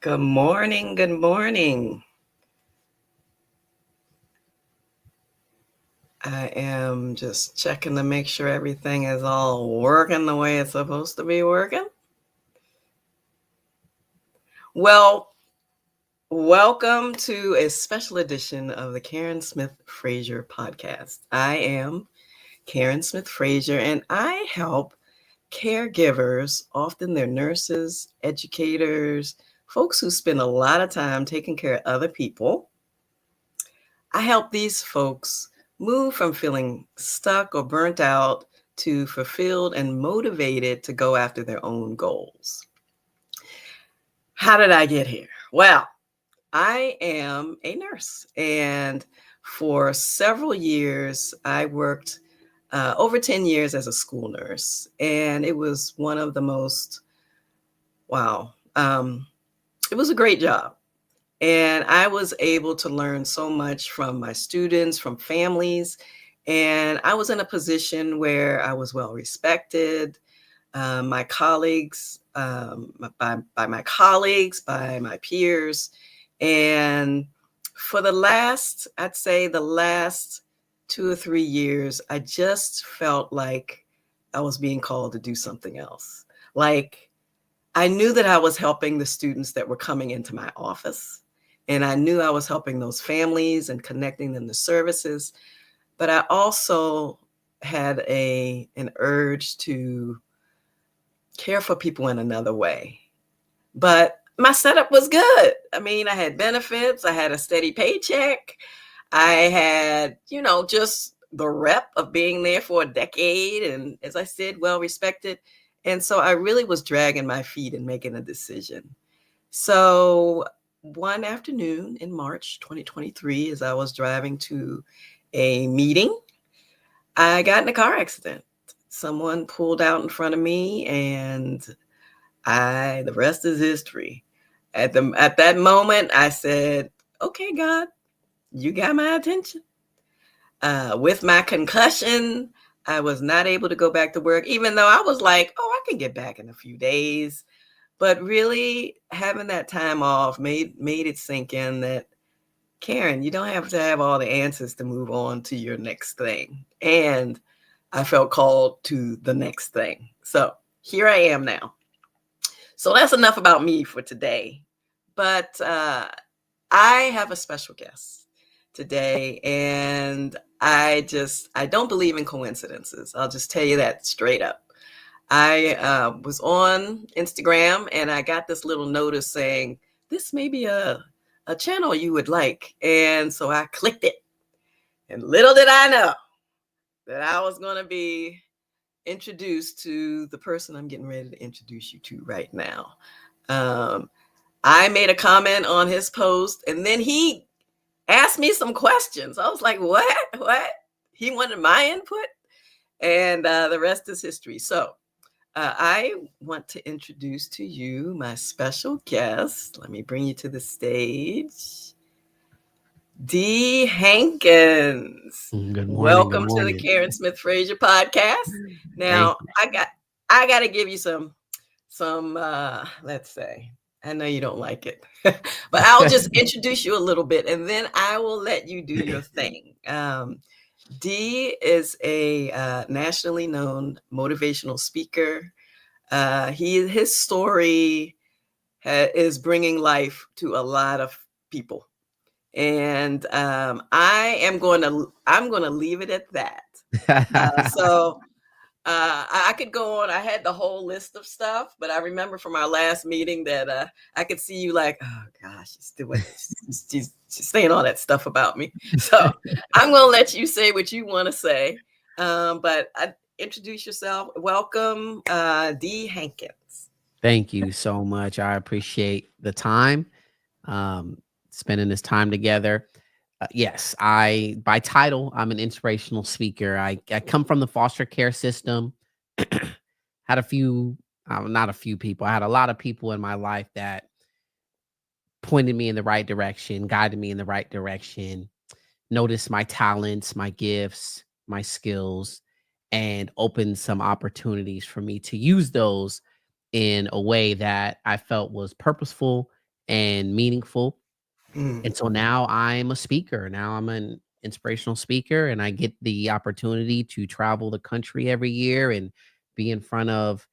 Good morning. Good morning. I am just checking to make sure everything is all working the way it's supposed to be working. Well, welcome to a special edition of the Karen Smith Fraser podcast. I am Karen Smith Fraser, and I help caregivers, often they're nurses, educators, folks who spend a lot of time taking care of other people. I help these folks move from feeling stuck or burnt out to fulfilled and motivated to go after their own goals. How did I get here? Well, I am a nurse, and for several years, I worked over 10 years as a school nurse, and it was one of the most, wow, it was a great job. And I was able to learn so much from my students, from families. And I was in a position where I was well respected. My colleagues, by my colleagues, by my peers. And for I'd say the last 2 or 3 years, I just felt like I was being called to do something else. Like I knew that I was helping the students that were coming into my office. And I knew I was helping those families and connecting them to services. But I also had an urge to care for people in another way. But my setup was good. I mean, I had benefits, I had a steady paycheck, I had, just the rep of being there for a decade. And as I said, well respected. And so I really was dragging my feet and making a decision. So one afternoon in March 2023, as I was driving to a meeting, I got in a car accident. Someone pulled out in front of me, and the rest is history. At that moment, I said, "Okay, God, you got my attention." With my concussion, I was not able to go back to work, even though I was like, "Oh, I can get back in a few days." But really having that time off made it sink in that, Karen, you don't have to have all the answers to move on to your next thing. And I felt called to the next thing. So here I am now. So that's enough about me for today. But I have a special guest today, and I don't believe in coincidences. I'll just tell you that straight up. I was on Instagram, and I got this little notice saying, this may be a channel you would like. And so I clicked it. And little did I know that I was going to be introduced to the person I'm getting ready to introduce you to right now. I made a comment on his post, and then he asked me some questions. I was like, what? He wanted my input, and the rest is history. So I want to introduce to you my special guest. Let me bring you to the stage. Dee Hankins. Good morning. Good Welcome to the morning. Karen Smith Fraser podcast. Thank Now, you. I got to give you some let's say, I know you don't like it, but I'll just introduce you a little bit, and then I will let you do your thing. Dee is a nationally known motivational speaker. His story is bringing life to a lot of people, and I'm going to leave it at that. So I could go on. I had the whole list of stuff, but I remember from our last meeting that I could see you like, oh gosh, she's saying all that stuff about me. So I'm going to let you say what you want to say. But introduce yourself. Welcome, Dee Hankins. Thank you so much. I appreciate the time, um, spending this time together. Yes, by title, I'm an inspirational speaker. I come from the foster care system. Had a few, not a few people. I had a lot of people in my life that pointed me in the right direction, guided me in the right direction, noticed my talents, my gifts, my skills, and opened some opportunities for me to use those in a way that I felt was purposeful and meaningful. Mm. And so now I'm a speaker. Now I'm an inspirational speaker, and I get the opportunity to travel the country every year and be in front of,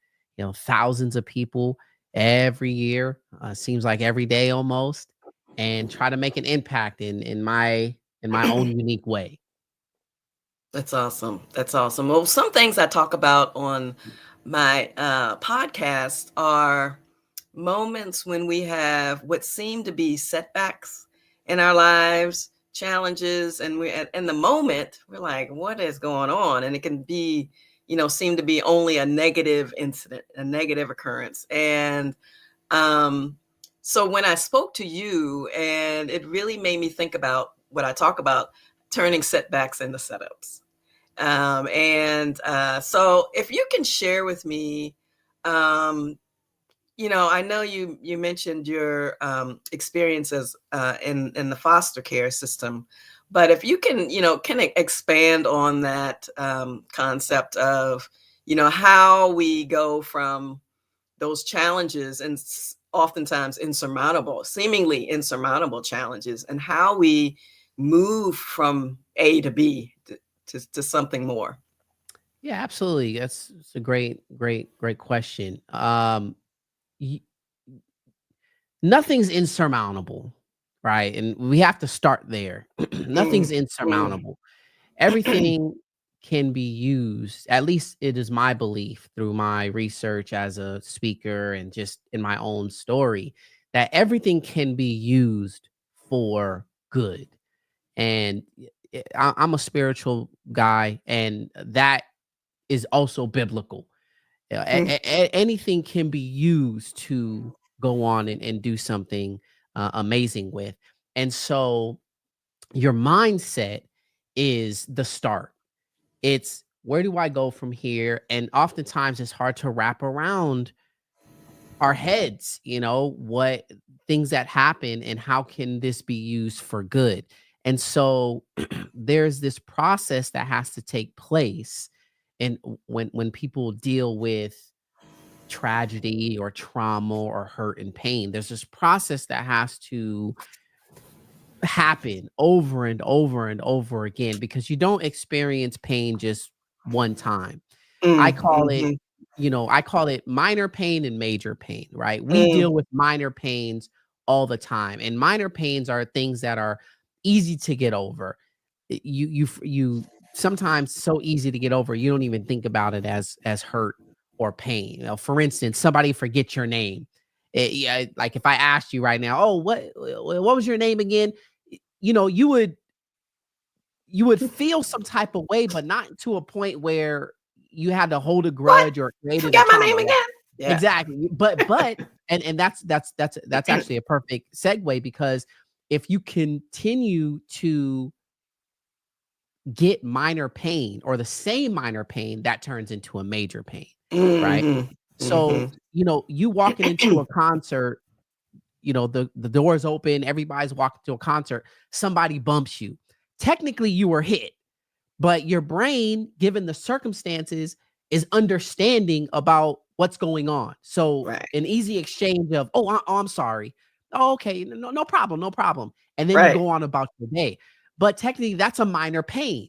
thousands of people every year. Seems like every day almost, and try to make an impact in my own unique way. That's awesome. That's awesome. Well, some things I talk about on my podcast are moments when we have what seem to be setbacks in our lives, challenges, and we in the moment we're like, "What is going on?" And it can be, seem to be only a negative incident, a negative occurrence, and um, so when I spoke to you, and it really made me think about what I talk about, turning setbacks into setups. So if you can share with me, um, I know you mentioned your experiences in the foster care system, but if you can, can expand on that concept of, how we go from those challenges and oftentimes insurmountable, seemingly insurmountable challenges, and how we move from A to B to something more. Yeah, absolutely. It's a great, great, great question. Y- Nothing's insurmountable, right? And we have to start there. Nothing's Mm, mm, insurmountable. Everything can be used, at least it is my belief through my research as a speaker and just in my own story, that everything can be used for good. And I'm a spiritual guy, and that is also biblical. mm, Anything can be used to go on and do something amazing with. And so your mindset is the start. It's where do I go from here? And oftentimes it's hard to wrap around our heads, what things that happen and how can this be used for good. And so there's this process that has to take place. And when people deal with tragedy or trauma or hurt and pain, there's this process that has to happen over and over and over again because you don't experience pain just one time. I mm, call it, mhm, I call it minor pain and major pain, right? We mm, deal with minor pains all the time. And minor pains are things that are easy to get over. You sometimes so easy to get over, you don't even think about it as hurt or pain. For instance, somebody forget your name. Yeah, like if I asked you right now, oh, what was your name again? You know, you would feel some type of way, but not to a point where you had to hold a "What? grudge or You created a forgot my trauma. name Yeah, again?" Yeah. exactly. But and that's actually a perfect segue because if you continue to get minor pain or the same minor pain, that turns into a major pain, right? Mhm, So, mhm. you walking into a concert, the doors open, everybody's walking to a concert, somebody bumps you. Technically, you were hit, but your brain, given the circumstances, is understanding about what's going on. So Right, an easy exchange of, oh, I'm sorry. Oh, okay, no, no problem, no problem. And then you right, go on about your day. But technically, that's a minor pain,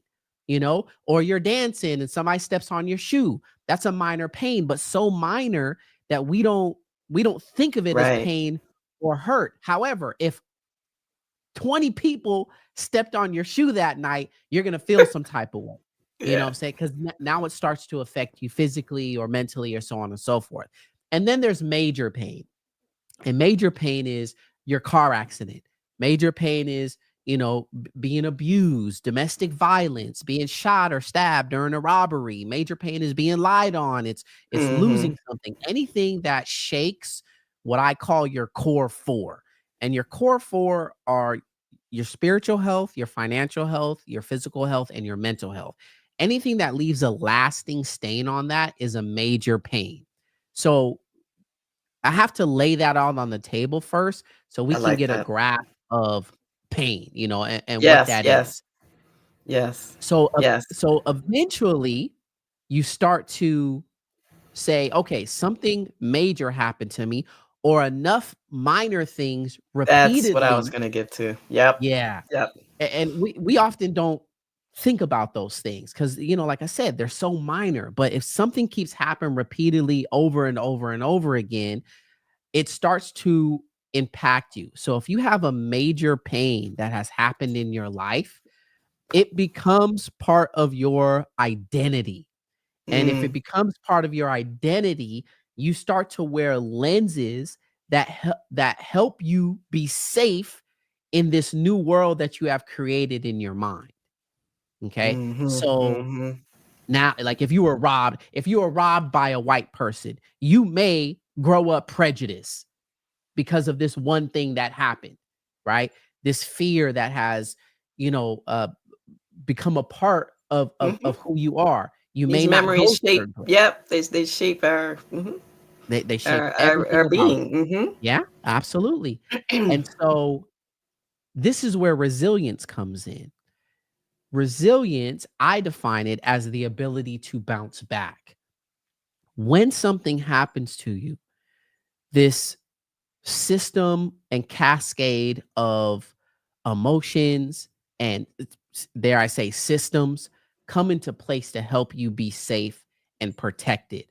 or you're dancing and somebody steps on your shoe. That's a minor pain, but so minor that we don't think of it as right. pain or hurt. However, if 20 people stepped on your shoe that night, you're going to feel some type of way. You know what Yeah. I'm saying? Because now it starts to affect you physically or mentally or so on and so forth. And then there's major pain. And major pain is your car accident. Major pain is, being abused, domestic violence, being shot or stabbed during a robbery. Major pain is being lied on. It's Mhm. losing something. Anything that shakes what I call your core four. And your core four are your spiritual health, your financial health, your physical health, and your mental health. Anything that leaves a lasting stain on that is a major pain. So I have to lay that out on the table first so we I can like get a that. grasp of pain, and what Yes, that yes, is. yes, So yes. so eventually you start to say, okay, something major happened to me, or enough minor things That's what I was repeatedly. gonna get to. Yep. Yeah. Yep. And we often don't think about those things because, like I said, they're so minor. But if something keeps happening repeatedly over and over and over again, it starts to impact you. So if you have a major pain that has happened in your life, it becomes part of your identity. And if it Mm, becomes part of your identity, you start to wear lenses that help you be safe in this new world that you have created in your mind. Okay? mhm, So mhm. now, like if you were robbed by a white person, you may grow up prejudiced because of this one thing that happened, right? This fear that has, you know, uh, become a part of Mhm. who you are. You may These not memories go shape, certain places. yep, they shape our They shape our everything about being. you. Yeah, absolutely. And so this is where resilience comes in. Resilience, I define it as the ability to bounce back. When something happens to you, this system and cascade of emotions and dare I say systems come into place to help you be safe and protected.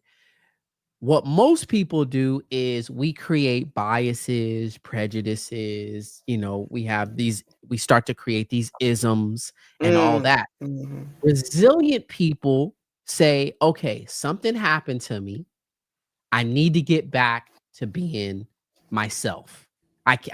What most people do is we create biases, prejudices, we start to create these isms and all Mm, that. mhm. Resilient people say, okay, something happened to me. I need to get back to being myself. I c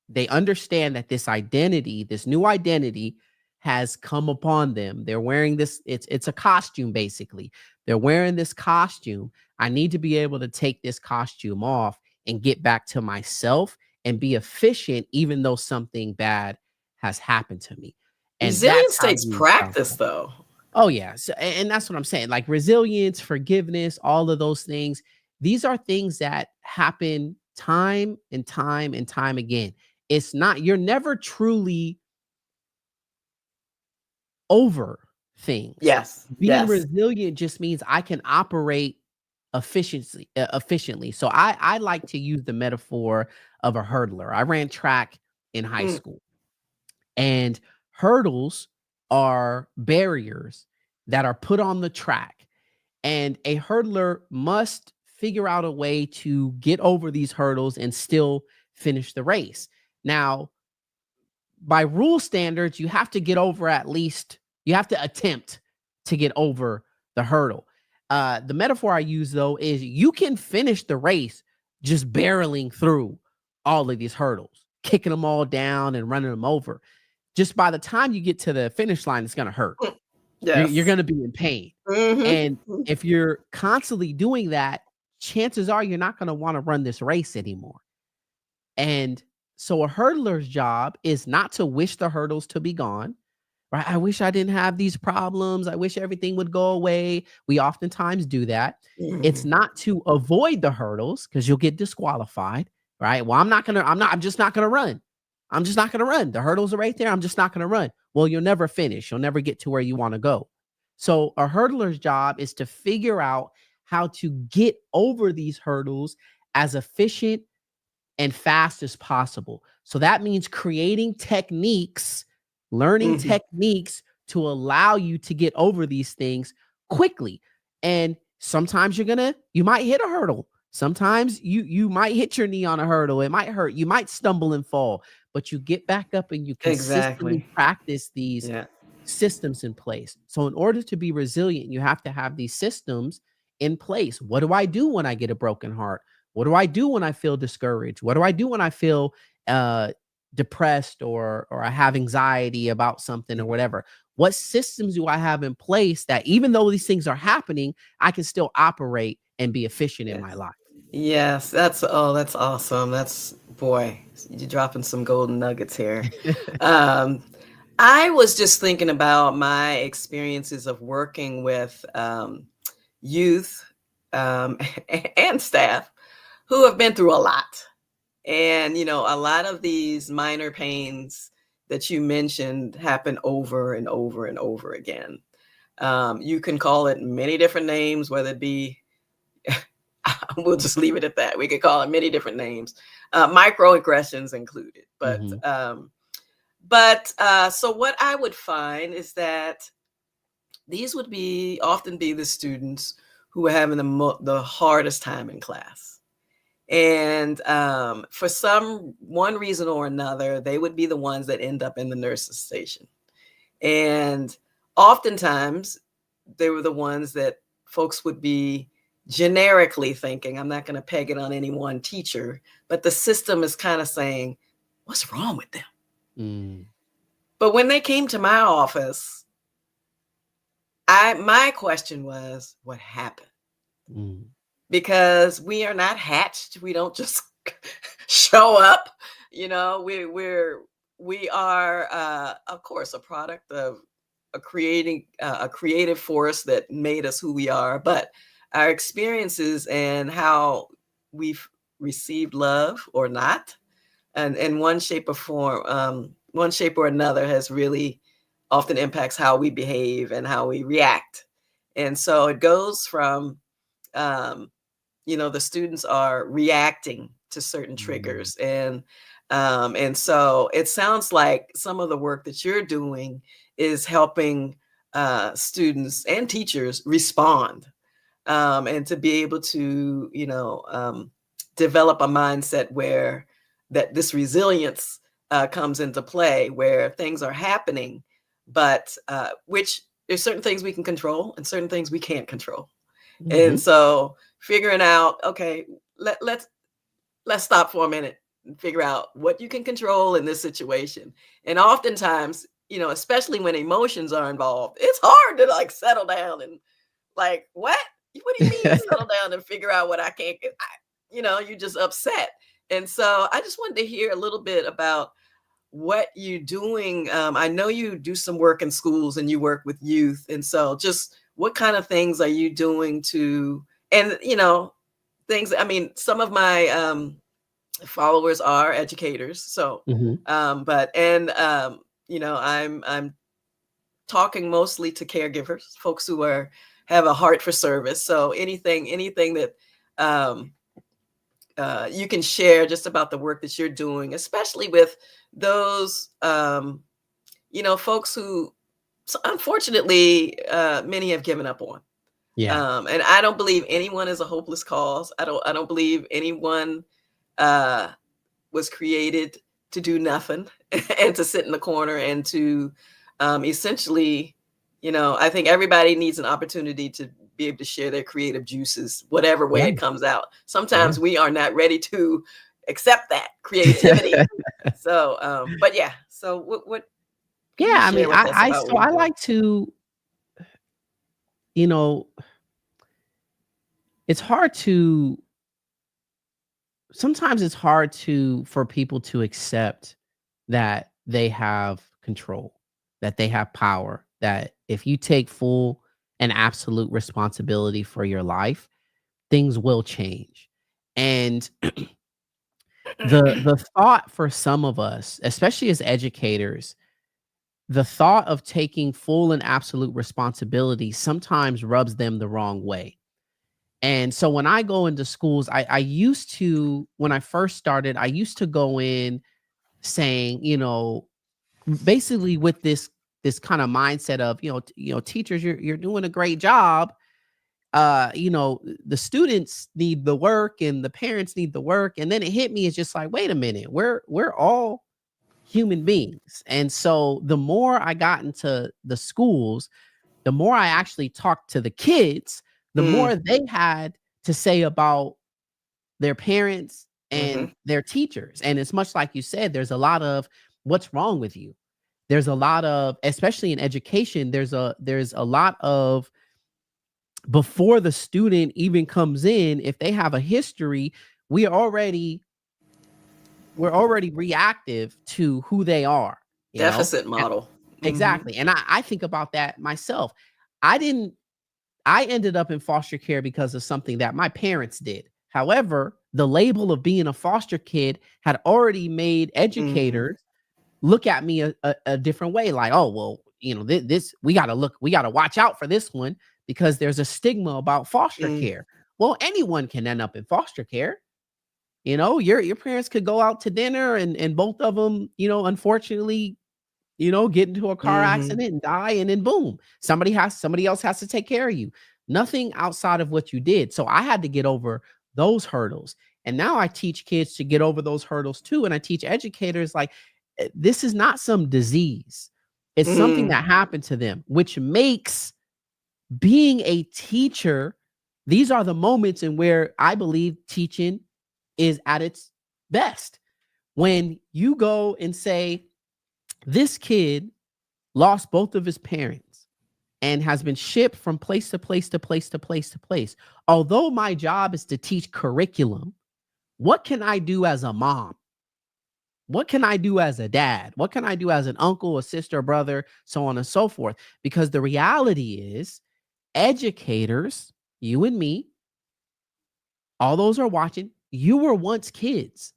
they understand that this identity, this new identity has come upon them. They're wearing this it's a costume basically. They're wearing this costume. I need to be able to take this costume off and get back to myself and be efficient even though something bad has happened to me. And that's Resilience how takes you bounce practice, back. though. Oh yeah, so, and that's what I'm saying. Like resilience, forgiveness, all of those things. These are things that happen time and time and time again. It's not you're never truly over things. Yes, Being yes. resilient just means I can operate efficiently. So I like to use the metaphor of a hurdler. I ran track in high Mm, school, and hurdles are barriers that are put on the track. And a hurdler must figure out a way to get over these hurdles and still finish the race. Now, by rule standards, you have to get over at least, you have to attempt to get over the hurdle. The metaphor I use though is you can finish the race just barreling through all of these hurdles, kicking them all down and running them over. Just by the time you get to the finish line, it's going to hurt. mm, You're yes. gonna be in pain. Mhm. And if you're constantly doing that, chances are you're not gonna wanna run this race anymore. And so a hurdler's job is not to wish the hurdles to be gone, right? I wish I didn't have these problems. I wish everything would go away. We oftentimes do that. It's Mhm. not to avoid the hurdles because you'll get disqualified, right? Well, I'm just not gonna run. I'm just not gonna run. The hurdles are right there. I'm just not gonna run. Well, you'll never finish. You'll never get to where you want to go. So a hurdler's job is to figure out how to get over these hurdles as efficient and fast as possible. So that means creating techniques, learning Mhm. techniques to allow you to get over these things quickly. And sometimes you might hit a hurdle. Sometimes you might hit your knee on a hurdle. It might hurt. You might stumble and fall, but you get back up and you consistently Exactly. practice these Yeah. systems in place. So in order to be resilient, you have to have these systems in place. What do I do when I get a broken heart? What do I do when I feel discouraged? What do I do when I feel uh, depressed or I have anxiety about something or Mm, whatever? What systems do I have in place that even though these things are happening, I can still operate and be efficient in yes. my life? Yes, that's awesome. That's boy, you're dropping some golden nuggets here. Um, I was just thinking about my experiences of working with, youth, um, and staff who have been through a lot. And, a lot of these minor pains that you mentioned happen over and over and over again. You can call it many different names, whether it be We'll just leave it at that. We could call it many different names, microaggressions included. Mhm. So what I would find is that these would be often be the students who are having the hardest time in class. And for some one reason or another, they would be the ones that end up in the nurse's station. And oftentimes, they were the ones that folks would be generically thinking, I'm not going to peg it on any one teacher, but the system is kind of saying, what's wrong with them? Mm. But when they came to my office, my question was, what happened? Mm. Because we are not hatched. We don't just show up. You know, we are, of course, a product of a creative force that made us who we are. But our experiences and how we've received love or not, and in one shape or form, one shape or another, has really often impacts how we behave and how we react. And so it goes from um, the students are reacting to certain Mm. triggers, and so it sounds like some of the work that you're doing is helping students and teachers respond, and to be able to develop a mindset where that this resilience comes into play, where things are happening, but which there's certain things we can control and certain things we can't control. And Mhm. so figuring out, okay, let's stop for a minute and figure out what you can control in this situation. And oftentimes, especially when emotions are involved, it's hard to like settle down and like, what do you mean settle down and figure out what I can't get? You're just upset. And so I just wanted to hear a little bit about what you're doing. I know you do some work in schools and you work with youth. And so just what kind of things are you doing and things, I mean, some of my followers are educators. So, Mhm. I'm talking mostly to caregivers, folks who have a heart for service. So anything that um, you can share just about the work that you're doing, especially with those folks who, unfortunately, many have given up on. Yeah. And I don't believe anyone is a hopeless cause. I don't believe anyone uh, was created to do nothing and to sit in the corner and to essentially, I think everybody needs an opportunity to be able to share their creative juices, whatever way Yeah. it comes out. Yeah. Sometimes we are not ready to accept that creativity. So, but yeah. So, what can Yeah, you I mean, share with us about what so you're I doing? like to, you know, it's hard to sometimes it's hard for people to accept that they have control, that they have power, that if you take full and absolute responsibility for your life, things will change. And the thought for some of us, especially as educators, the thought of taking full and absolute responsibility sometimes rubs them the wrong way. And so when I go into schools, I used to, when I first started, I used to go in saying, basically with this kind of mindset of, teachers, you're doing a great job. The students need the work and the parents need the work. And then it hit me, it's just like, wait a minute, we're all human beings. And so the more I got into the schools, the more I actually talked to the kids, the Mm, more they had to say about their parents and hmm. their teachers. And it's much like you said, there's a lot of what's wrong with you. There's a lot of, especially in education, there's a lot of, before the student even comes in, if they have a history, we already we're already reactive to who they are, you know? Deficit And model. Hmm. exactly. And I think about that myself. I didn't I ended up in foster care because of something that my parents did. However, the label of being a foster kid had already made Hmm. educators look at me a different way. Like, oh, well, this we gotta watch out for this one because there's a stigma about foster Mm, care. Well, anyone can end up in foster care. Your parents could go out to dinner and both of them, unfortunately, get into a car Mhm. accident and die, and then boom, somebody else has to take care of you. Nothing outside of what you did. So I had to get over those hurdles. And now I teach kids to get over those hurdles too. And I teach educators like this is not some disease. It's something Mm. that happened to them, which makes being a teacher, these are the moments in where I believe teaching is at its best. When you go and say, this kid lost both of his parents and has been shipped from place to place to place to place to place. Although my job is to teach curriculum, what can I do as a mom? What can I do as a dad? What can I do as an uncle, a sister, a brother, so on and so forth? Because the reality is, educators, you and me, all those are watching, you were once kids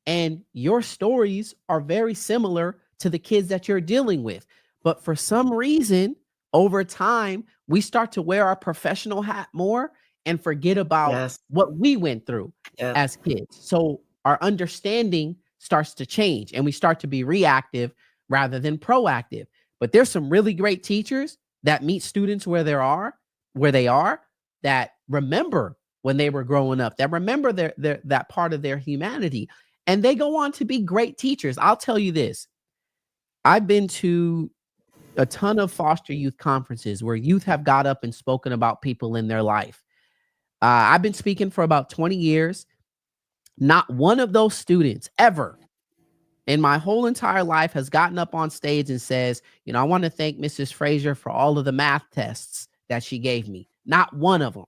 and your stories are very similar to the kids that you're dealing with. But for some reason, over time, we start to wear our professional hat more and forget about Yes. what we went through Yep. as kids. So our understanding starts to change and we start to be reactive rather than proactive. But there's some really great teachers that meet students where they are, that remember when they were growing up, that remember their that part of their humanity, and they go on to be great teachers. I'll tell you this. I've been to a ton of foster youth conferences where youth have got up and spoken about people in their life. I've been speaking for about 20 years. Not one of those students ever in my whole entire life has gotten up on stage and says, I want to thank Mrs. Fraser for all of the math tests that she gave me. Not one of them.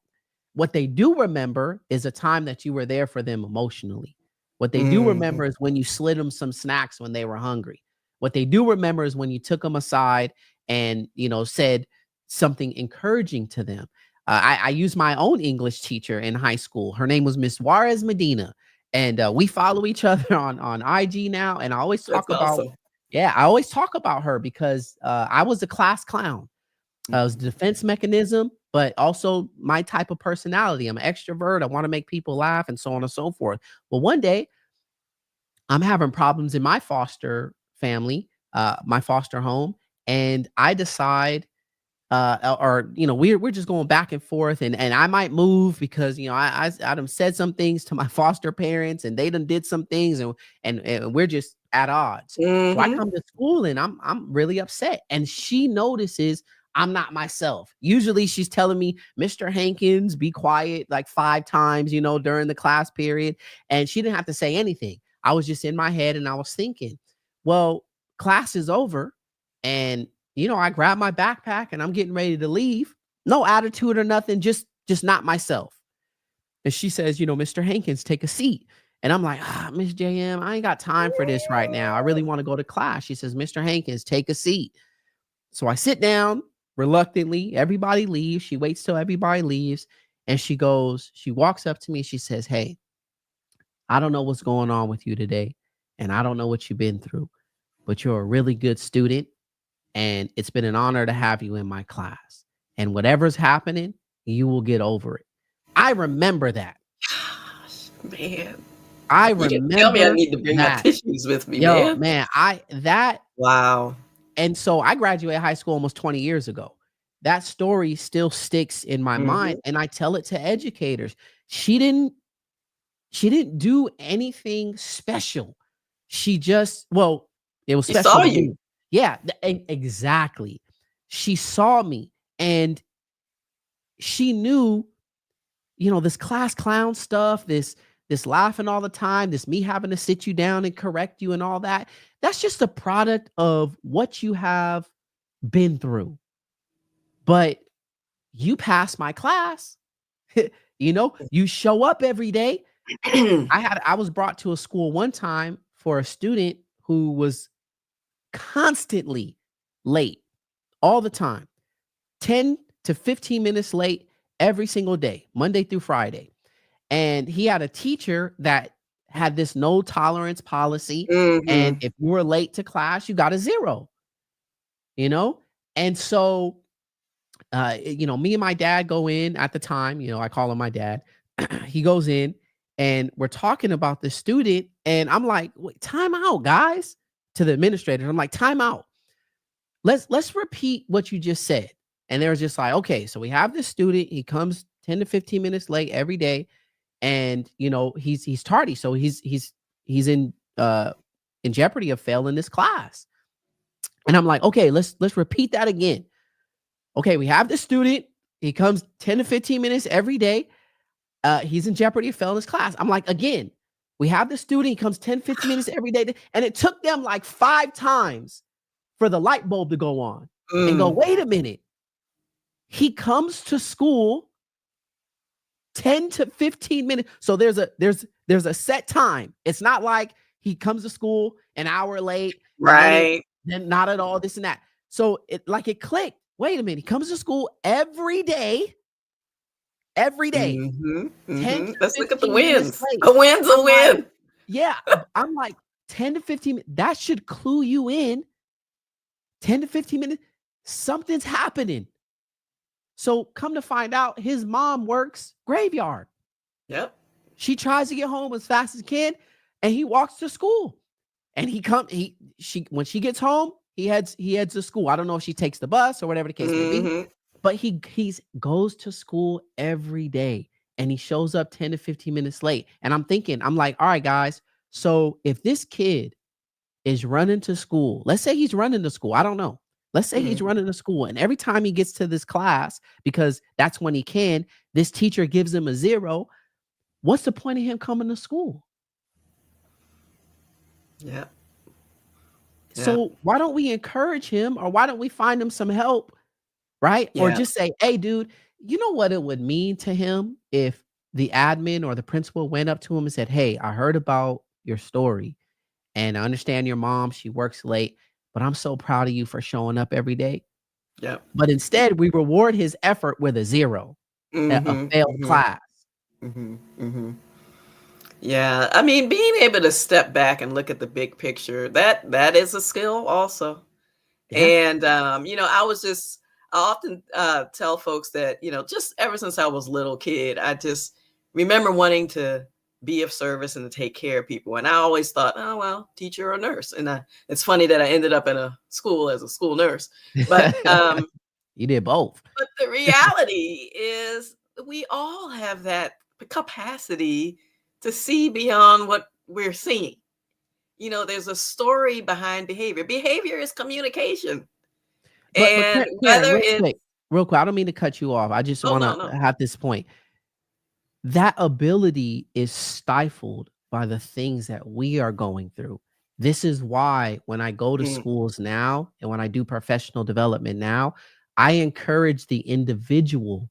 What they do remember is a time that you were there for them emotionally. What they do Mhm. remember is when you slid them some snacks when they were hungry. What they do remember is when you took them aside and, said something encouraging to them. I used my own English teacher in high school. Her name was Miss Juarez Medina, and we follow each other on IG now. And I always That's talk about, awesome. yeah, I always talk about her because I was a class clown. It was a Mhm. defense mechanism, but also my type of personality. I'm an extrovert. I want to make people laugh and so on and so forth. Well, one day I'm having problems in my foster family, my foster home, and I decide or we're just going back and forth, and I might move because I done said some things to my foster parents and they done did some things, and we're just at odds. So I Mhm. come to school and I'm really upset, and she notices I'm not myself. Usually she's telling me, Mr. Hankins, be quiet, like 5 times, during the class period, and she didn't have to say anything. I was just in my head and I was thinking, well, class is over, and I grab my backpack and I'm getting ready to leave. No attitude or nothing, just not myself. And she says, Mr. Hankins, take a seat. And I'm like, Miss JM, I ain't got time for this right now. I really want to go to class. She says, Mr. Hankins, take a seat. So I sit down reluctantly. Everybody leaves. She waits till everybody leaves. And she walks up to me. She says, hey, I don't know what's going on with you today. And I don't know what you've been through, but you're a really good student and it's been an honor to have you in my class. And whatever's happening, you will get over it. I remember that. Gosh, man. I You didn't tell me I remember need to bring my that. tissues with me, Yo, man. man, I that Wow. and so I graduated high school almost 20 years ago. That story still sticks in my mind Mhm. and I tell it to educators. She didn't she didn't do anything special. She just, well, it was She special saw to you. me. Yeah, exactly. She saw me and she knew, this class clown stuff, this laughing all the time, this me having to sit you down and correct you and all that. That's just a product of what you have been through. But you pass my class. You show up every day. I was brought to a school one time for a student who was constantly late all the time. 10 to 15 minutes late every single day, Monday through Friday. And he had a teacher that had this no tolerance policy. And Mhm. if you were late to class, you got a zero, you know? And so, me and my dad go in at the time, I call him my dad, he goes in and we're talking about the student. And I'm like, wait, time out, guys, to the administrator. I'm like, time out. Let's repeat what you just said. And they were just like, okay, so we have this student. He comes 10 to 15 minutes late every day. And he's tardy. So he's in jeopardy of failing this class. And I'm like, okay, let's repeat that again. Okay, we have this student. He comes 10 to 15 minutes every day. He's in jeopardy of failing his class. I'm like, again, we have the student. He comes 10, 15 minutes every day. And it took them like 5 times for the light bulb to go on and go, Mm. wait a minute. He comes to school 10 to 15 minutes. So there's a set time. It's not like he comes to school an hour late and Right. then not at all, this and that. So it clicked. Wait a minute. He comes to school every day, 10 to Let's look at the 15 minutes wins. late. A win's a I'm like, win. yeah, I'm like 10 to 15 that should clue you in. 10 to 15 minutes, something's happening. So come to find out, his mom works graveyard. Yep. She tries to get home as fast as can, and he walks to school. And when she gets home, he heads to school. I don't know if she takes the bus or whatever the case may be, Mm-hmm. but he goes to school every day, and he shows up 10 to 15 minutes late. And I'm like, all right, guys. So if this kid is running to school, let's say he's running to school. I don't know. Let's say he's Mm-hmm. running to school, and every time he gets to this class, because that's when he can, this teacher gives him a 0. What's the point of him coming to school? Yeah. So why don't we encourage him, or why don't we find him some help, right? Or Yeah. just say, hey, dude, you know what it would mean to him if the admin or the principal went up to him and said, hey, I heard about your story, and I understand your mom, she works late, but I'm so proud of you for showing up every day. Yep. But instead, we reward his effort with a 0, a Mm-hmm. failed Mm-hmm. class. Mm-hmm. Mm-hmm. Yeah. I mean, being able to step back and look at the big picture, that is a skill also. Yeah. And I often tell folks that, just ever since I was a little kid, I just remember wanting to be of service and to take care of people. And I always thought, oh well, teacher or nurse. And it's funny that I ended up in a school as a school nurse. But You did both. but the reality is we all have that capacity to see beyond what we're seeing. There's a story behind behavior. Behavior is communication. But And Karen, whether it's real quick, I don't mean to cut you off. I just oh, want no, to no. have this point. That ability is stifled by the things that we are going through. This is why when I go to Mm, schools now and when I do professional development now, I encourage the individual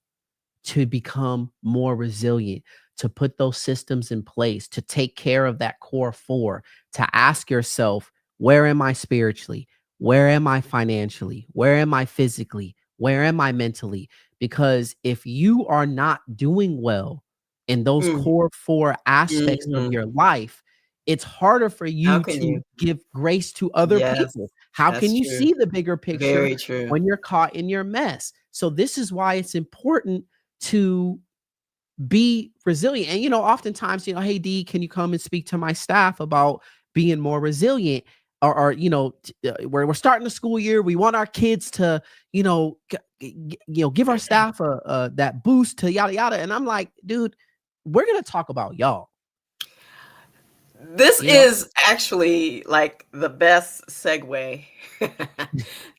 to become more resilient, to put those systems in place, to take care of that core 4, to ask yourself, where am I spiritually? Where am I financially? Where am I physically? Where am I mentally? Because if you are not doing well in those mm, core 4 aspects of mhm. your life, it's harder for How you can to you? give grace to other Yes, people. How can that's you true. see the bigger picture Very true. when you're caught in your mess? So this is why it's important to be resilient. And oftentimes, hey D, can you come and speak to my staff about being more resilient? Or we're starting the school year. We want our kids to, give our staff a that boost to yada yada. And I'm like, dude, we're gonna talk about y'all. This You know, is actually like the best segue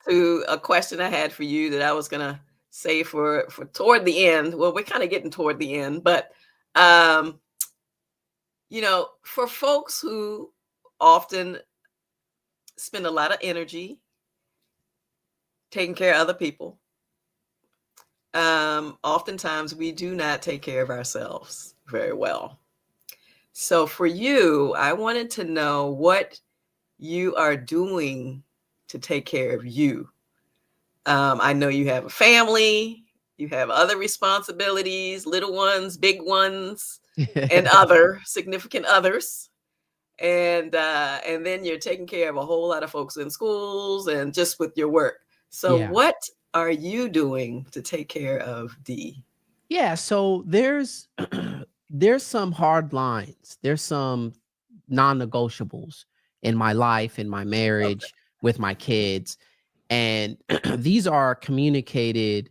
to a question I had for you that I was gonna say for toward the end. Well, we're kind of getting toward the end, but um, for folks who often spend a lot of energy taking care of other people, oftentimes we do not take care of ourselves very well. So for you, I wanted to know what you are doing to take care of you. I know you have a family, you have other responsibilities, little ones, big ones, and other significant others. And then you're taking care of a whole lot of folks in schools and just with your work. So yeah. what are you doing to take care of Dee? Yeah, so there's there's some hard lines. There's some non-negotiables in my life, in my Okay. marriage, with my kids, and these are communicated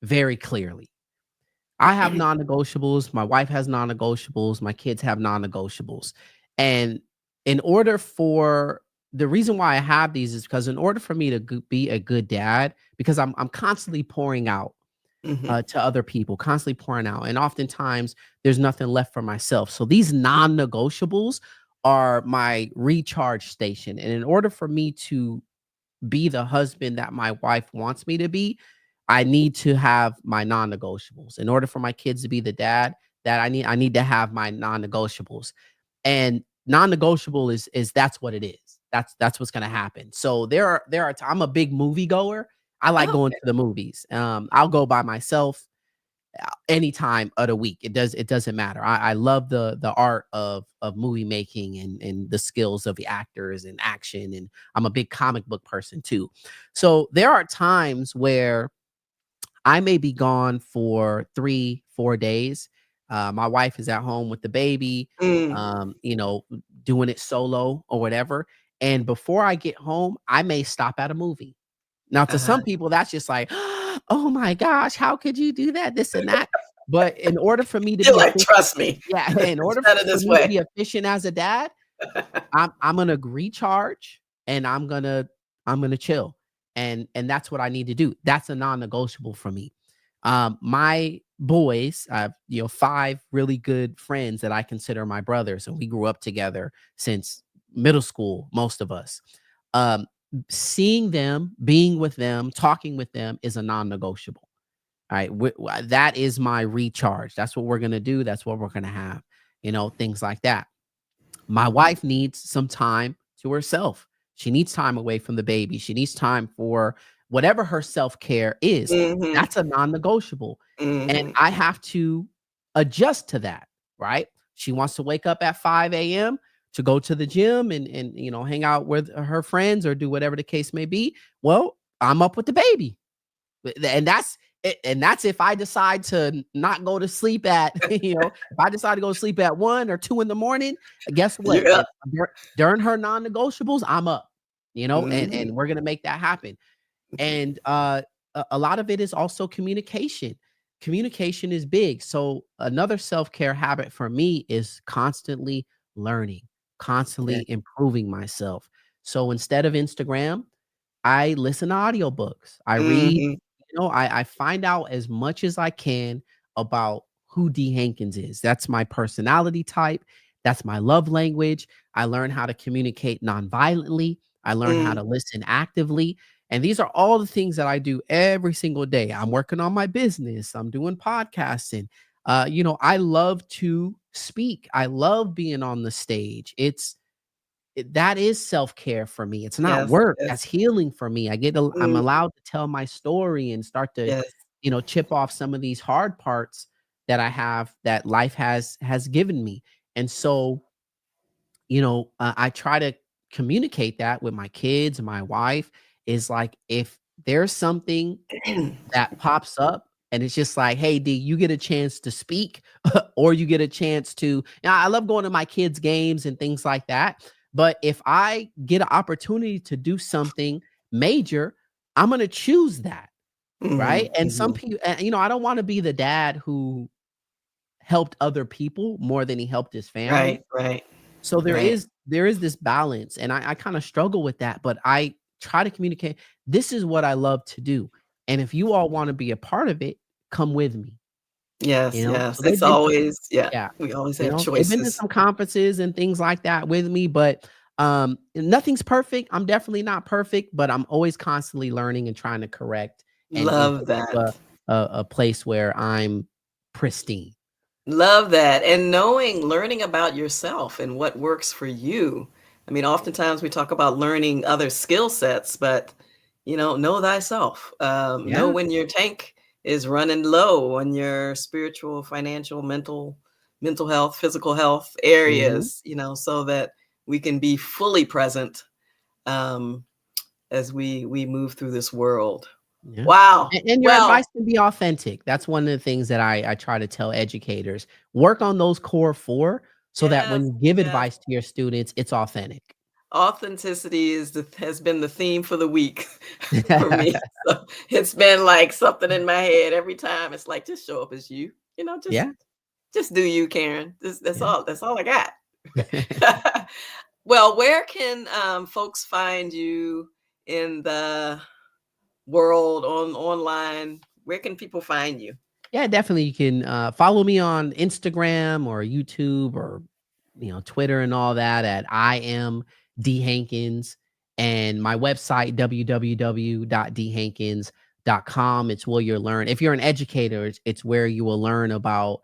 very clearly. I have non-negotiables, my wife has non-negotiables, my kids have non-negotiables. And in order for the reason why I have these is because in order for me to be a good dad, because I'm constantly pouring out Mhm. to other people, constantly pouring out, and oftentimes there's nothing left for myself. So these non-negotiables are my recharge station. And in order for me to be the husband that my wife wants me to be, I need to have my non-negotiables. In order for my kids to be the dad that I need to have my non-negotiables. And non-negotiable is that's what it is. That's what's gonna happen. So I'm a big movie goer. I like Oh, going okay. to the movies. I'll go by myself any time of the week. It doesn't matter. I love the art of movie making and the skills of the actors and action. And I'm a big comic book person too. So there are times where I may be gone for 3, 4 days. My wife is at home with the baby, Mm. doing it solo or whatever. And before I get home, I may stop at a movie. Now, to Uh-huh. some people, that's just like, "Oh my gosh, how could you do that? This and that." But in order for me to You're be like, efficient, "Trust me. yeah, in It's order better for this me to way." be efficient as a dad, I'm gonna recharge and I'm gonna chill. And that's what I need to do. That's a non-negotiable for me. My boys, I have, 5 really good friends that I consider my brothers, and we grew up together since middle school, most of us. Um, Seeing them, being with them, talking with them is a non-negotiable. All right. That is my recharge. That's what we're gonna do. That's what we're gonna have. Things like that. My wife needs some time to herself. She needs time away from the baby. She needs time for whatever her self-care is. Mhm. That's a non-negotiable. And Mhm. I have to adjust to that, right? She wants to wake up at 5 a.m. to go to the gym and hang out with her friends or do whatever the case may be. Well, I'm up with the baby. And that's if I decide to not go to sleep at, if I decide to go to sleep at 1 or 2 in the morning, guess what? You're up. During her non-negotiables, I'm up, and Mhm. we're gonna make that happen. And a lot of it is also communication. Communication is big. So another self-care habit for me is constantly learning, Yeah. constantly improving myself. So instead of Instagram, I listen to audiobooks. I read, Mhm. I find out as much as I can about who Dee Hankins is. That's my personality type. That's my love language. I learn how to communicate nonviolently. I learn how Mm. to listen actively. And these are all the things that I do every single day. I'm working on my business. I'm doing podcasting. I love to speak. I love being on the stage. That is self-care for me. It's not Yes, work. yes. That's healing for me. I'm Mm. allowed to tell my story and start to, Yes. chip off some of these hard parts that I have that life has given me. And so, I try to communicate that with my kids and my wife is like if there's something that pops up and it's just like, "Hey, D, you get a chance to speak or you get a chance to." Now, I love going to my kids' games and things like that. But if I get an opportunity to do something major, I'm going to choose that. Right. Mhm. And some Mhm. people, I don't want to be the dad who helped other people more than he helped his family. Right, right, So right. there is this balance, and I kind of struggle with that, but I try to communicate. This is what I love to do, and if you all want to be a part of it, come with me. Yes, yes. So It's they've been to always yeah, yeah, we always have they've been to choices. some conferences and things like that with me, but nothing's perfect. I'm definitely not perfect, but I'm always constantly learning and trying to correct and Love get to that. a place where I'm pristine. Love that, and learning about yourself and what works for you. I mean, oftentimes we talk about learning other skill sets, but, know thyself. Know Yeah. when your tank is running low on your spiritual, financial, mental health, physical health Mhm. areas, so that we can be fully present, um, as we move through this world. Yeah. Wow. And your Well, advice can be authentic. That's one of the things that I try to tell educators. Work on those core 4 so that when yes, you give yes. advice to your students, it's authentic. Authenticity has been the theme for the week for me. So it's been like something in my head every time. It's like just show up as you. You know, Yeah, just do you, Karen. That's yeah. all. That's all I got. Well, where can folks find you in the world online? Where can people find you? Yeah, definitely. You can follow me on Instagram or YouTube or Twitter and all that at I am D Hankins, and my website www.dhankins.com. It's where you'll learn. If you're an educator, it's where you will learn about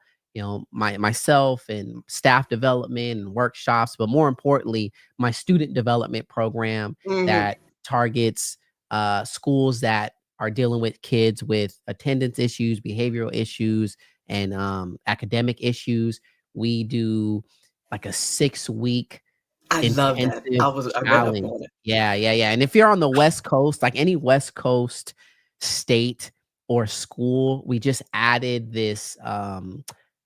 myself and staff development and workshops, but more importantly, my student development program Hmm. that targets schools that are dealing with kids with attendance issues, behavioral issues, and academic issues. We do like a 6-week I love that. intensive I read up challenge. on it. Yeah, yeah, yeah. And if you're on the West Coast, like any West Coast state or school, we just added this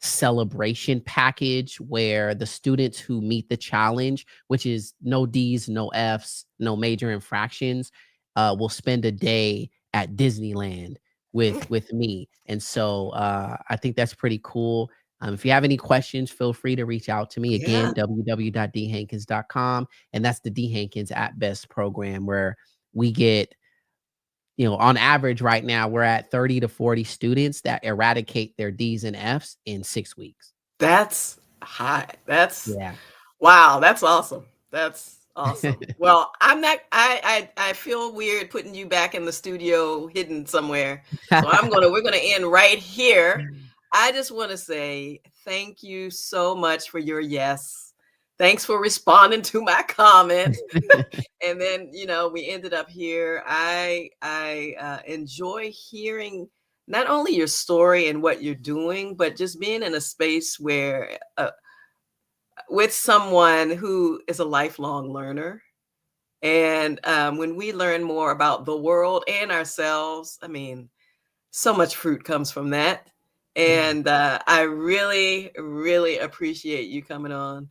celebration package where the students who meet the challenge, which is no D's, no F's, no major infractions, will spend a day at Disneyland with me. And so I think that's pretty cool. If you have any questions, feel free to reach out to me again, Yeah. www.dhankins.com. And that's the D Hankins at Best program where we get, on average right now, we're at 30 to 40 students that eradicate their D's and F's in 6 weeks. That's high. That's Yeah. wow, that's awesome. That's awesome. Well, I'm not I feel weird putting you back in the studio hidden somewhere. So we're gonna end right here. I just want to say thank you so much for your yes. Thanks for responding to my comment. And then, we ended up here. I enjoy hearing not only your story and what you're doing, but just being in a space where with someone who is a lifelong learner. And when we learn more about the world and ourselves, I mean, so much fruit comes from that. Yeah. And I really, really appreciate you coming on.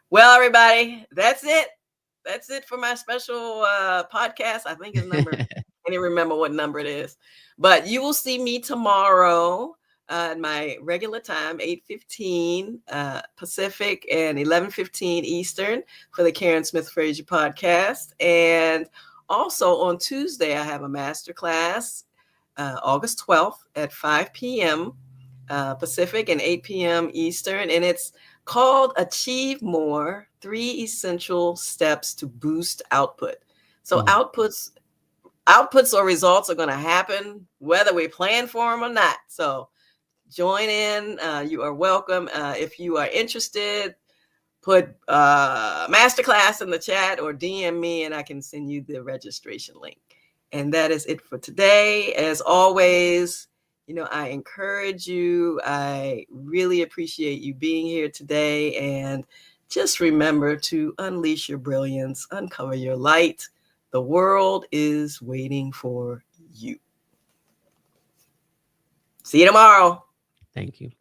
Well, everybody, that's it. That's it for my special podcast. I think it's number, I can't even remember what number it is. But you will see me tomorrow at my regular time, 8:15 Pacific and 11:15 Eastern for the Karen Smith Fraser podcast. And also on Tuesday, I have a master class, August 12th at 5 p.m. Pacific and 8 p.m. Eastern. And it's called Achieve More, 3 Essential Steps to Boost Output. So Mm. outputs or results are going to happen whether we plan for them or not. So join in. You are welcome. If you are interested, put masterclass in the chat or DM me and I can send you the registration link. And that is it for today. As always, I encourage you. I really appreciate you being here today. And just remember to unleash your brilliance, uncover your light. The world is waiting for you. See you tomorrow. Thank you.